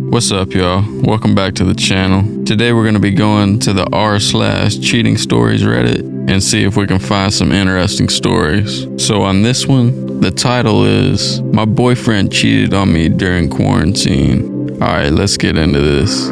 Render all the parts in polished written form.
What's up, y'all? Welcome back to the channel. Today we're going to be going to the r/cheating stories Reddit and see if we can find some interesting stories. So on this one, the title is "My Boyfriend Cheated on Me During Quarantine." Alright, let's get into this.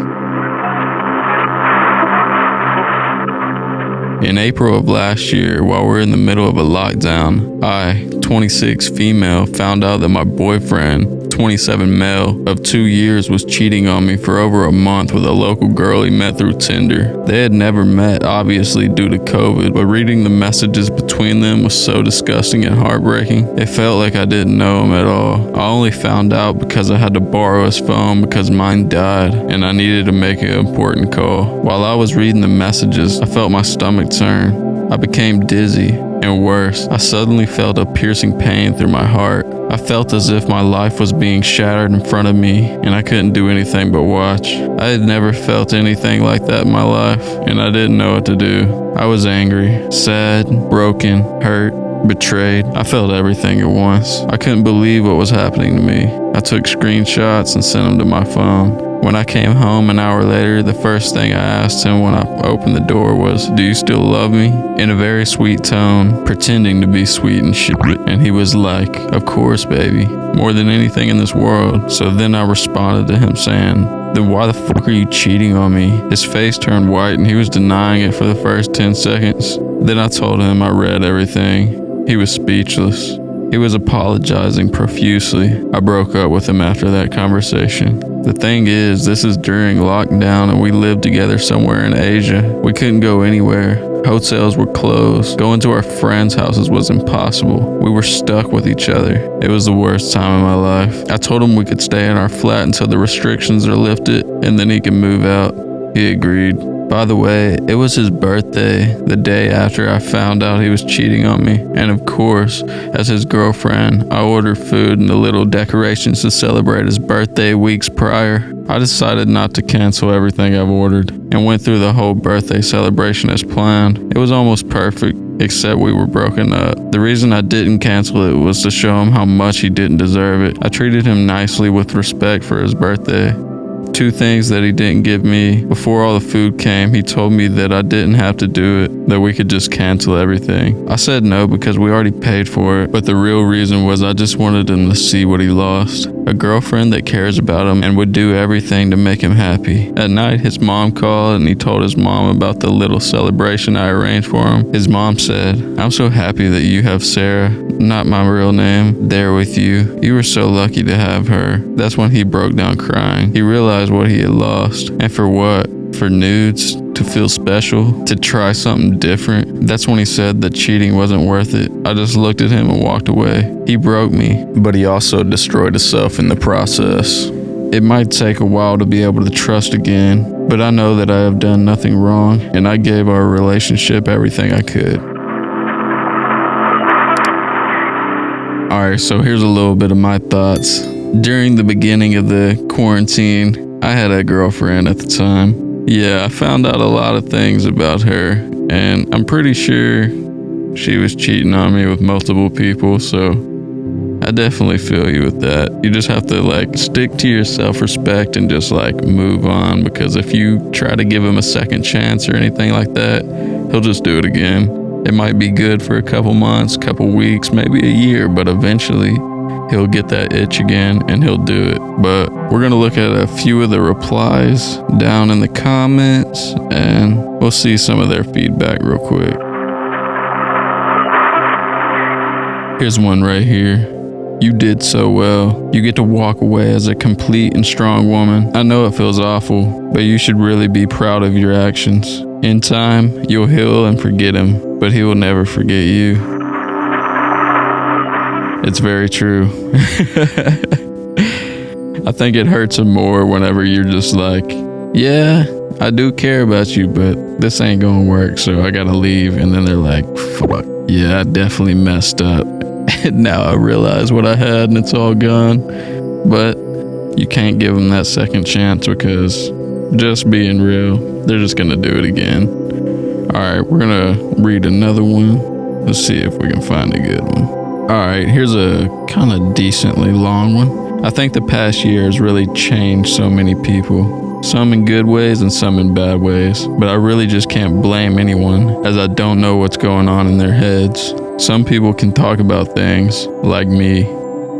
In April of last year, while we're in the middle of a lockdown, I, 26 female, found out that my boyfriend, 27 male, of 2 years was cheating on me for over a month with a local girl he met through Tinder. They had never met, obviously due to COVID, but reading the messages between them was so disgusting and heartbreaking. It felt like I didn't know him at all. I only found out because I had to borrow his phone because mine died and I needed to make an important call. While I was reading the messages, I felt my stomach turn. I became dizzy, and worse, I suddenly felt a piercing pain through my heart. I felt as if my life was being shattered in front of me, and I couldn't do anything but watch. I had never felt anything like that in my life, and I didn't know what to do. I was angry, sad, broken, hurt, betrayed. I felt everything at once. I couldn't believe what was happening to me. I took screenshots and sent them to my phone. When I came home an hour later, the first thing I asked him when I opened the door was, "Do you still love me?" In a very sweet tone, pretending to be sweet and shit. And he was like, "Of course, baby, more than anything in this world." So then I responded to him saying, "Then why the fuck are you cheating on me?" His face turned white and he was denying it for the first 10 seconds. Then I told him I read everything. He was speechless. He was apologizing profusely. I broke up with him after that conversation. The thing is, this is during lockdown and we lived together somewhere in Asia. We couldn't go anywhere. Hotels were closed. Going to our friends' houses was impossible. We were stuck with each other. It was the worst time of my life. I told him we could stay in our flat until the restrictions are lifted and then he can move out. He agreed. By the way, it was his birthday, the day after I found out he was cheating on me. And of course, as his girlfriend, I ordered food and the little decorations to celebrate his birthday weeks prior. I decided not to cancel everything I've ordered and went through the whole birthday celebration as planned. It was almost perfect, except we were broken up. The reason I didn't cancel it was to show him how much he didn't deserve it. I treated him nicely with respect for his birthday. 2 things that he didn't give me. Before all the food came, he told me that I didn't have to do it, that we could just cancel everything. I said no because we already paid for it, but the real reason was I just wanted him to see what he lost. A girlfriend that cares about him and would do everything to make him happy. At night, his mom called and he told his mom about the little celebration I arranged for him. His mom said, "I'm so happy that you have Sarah, not my real name, there with you. You were so lucky to have her." That's when he broke down crying. He realized what he had lost. And for what? For nudes? To feel special? To try something different? That's when he said that cheating wasn't worth it. I just looked at him and walked away. He broke me, but he also destroyed himself in the process. It might take a while to be able to trust again, but I know that I have done nothing wrong, and I gave our relationship everything I could. Alright, so here's a little bit of my thoughts. During the beginning of the quarantine, I had a girlfriend at the time. Yeah, I found out a lot of things about her, and I'm pretty sure she was cheating on me with multiple people, so I definitely feel you with that. You just have to stick to your self-respect and just move on, because if you try to give him a second chance or anything like that, he'll just do it again. It might be good for a couple months, couple weeks, maybe a year, but eventually he'll get that itch again and he'll do it. But we're gonna look at a few of the replies down in the comments and we'll see some of their feedback real quick. Here's one right here. "You did so well. You get to walk away as a complete and strong woman. I know it feels awful, but you should really be proud of your actions. In time, you'll heal and forget him, but he will never forget you." It's very true. I think it hurts him more whenever you're just "Yeah, I do care about you, but this ain't gonna work, so I gotta leave." And then they're like, "Fuck, yeah, I definitely messed up. And now I realize what I had and it's all gone." But you can't give them that second chance because, just being real, they're just gonna do it again. Alright, we're gonna read another one. Let's see if we can find a good one. Alright, here's a kind of decently long one. I think the past year has really changed so many people. Some in good ways and some in bad ways. But I really just can't blame anyone, as I don't know what's going on in their heads. Some people can talk about things, like me,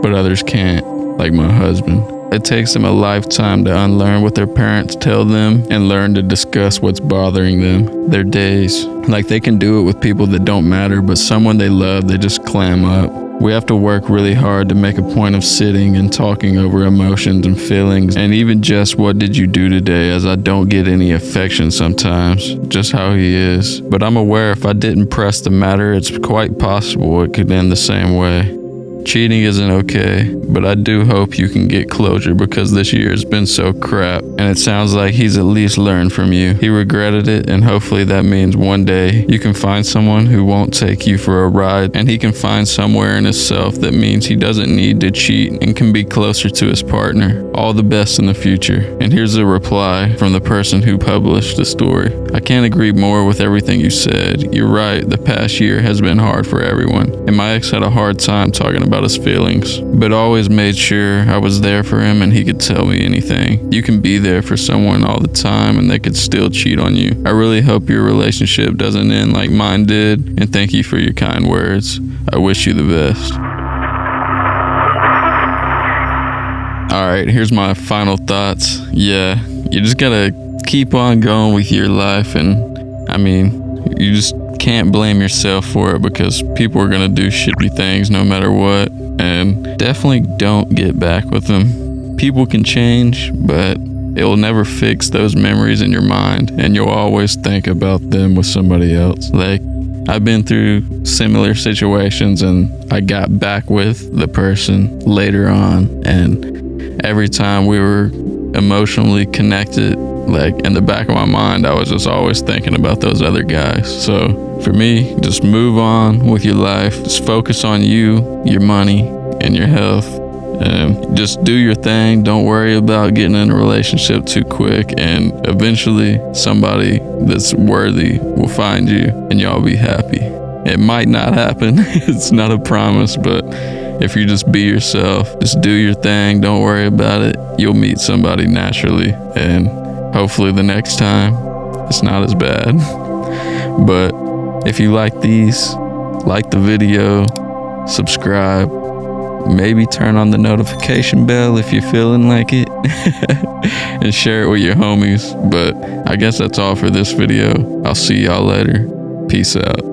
but others can't, like my husband. It takes them a lifetime to unlearn what their parents tell them and learn to discuss what's bothering them, their days. Like they can do it with people that don't matter, but someone they love, they just clam up. We have to work really hard to make a point of sitting and talking over emotions and feelings, and even just what did you do today, as I don't get any affection sometimes, just how he is. But I'm aware if I didn't press the matter, it's quite possible it could end the same way. Cheating isn't okay, but I do hope you can get closure because this year has been so crap, and it sounds like he's at least learned from you. He regretted it, and hopefully that means one day you can find someone who won't take you for a ride, and he can find somewhere in himself that means he doesn't need to cheat and can be closer to his partner. All the best in the future. And here's a reply from the person who published the story. I can't agree more with everything you said. You're right, the past year has been hard for everyone, and my ex had a hard time talking about his feelings, but always made sure I was there for him and he could tell me anything. You can be there for someone all the time and they could still cheat on you. I really hope your relationship doesn't end like mine did, and thank you for your kind words. I wish you the best. Alright, here's my final thoughts. Yeah, you just gotta keep on going with your life, and you just can't blame yourself for it because people are gonna do shitty things no matter what, and definitely don't get back with them. People can change, but it will never fix those memories in your mind, and you'll always think about them with somebody else. Like, I've been through similar situations and I got back with the person later on, and every time we were emotionally connected, like in the back of my mind, I was just always thinking about those other guys. So for me, just move on with your life. Just focus on you, your money, and your health. And just do your thing. Don't worry about getting in a relationship too quick. And eventually somebody that's worthy will find you and y'all be happy. It might not happen. It's not a promise, but if you just be yourself, just do your thing, don't worry about it, you'll meet somebody naturally. And hopefully the next time it's not as bad. But if you like these, like the video, subscribe, maybe turn on the notification bell if you're feeling like it, and share it with your homies. But I guess that's all for this video. I'll see y'all later. Peace out.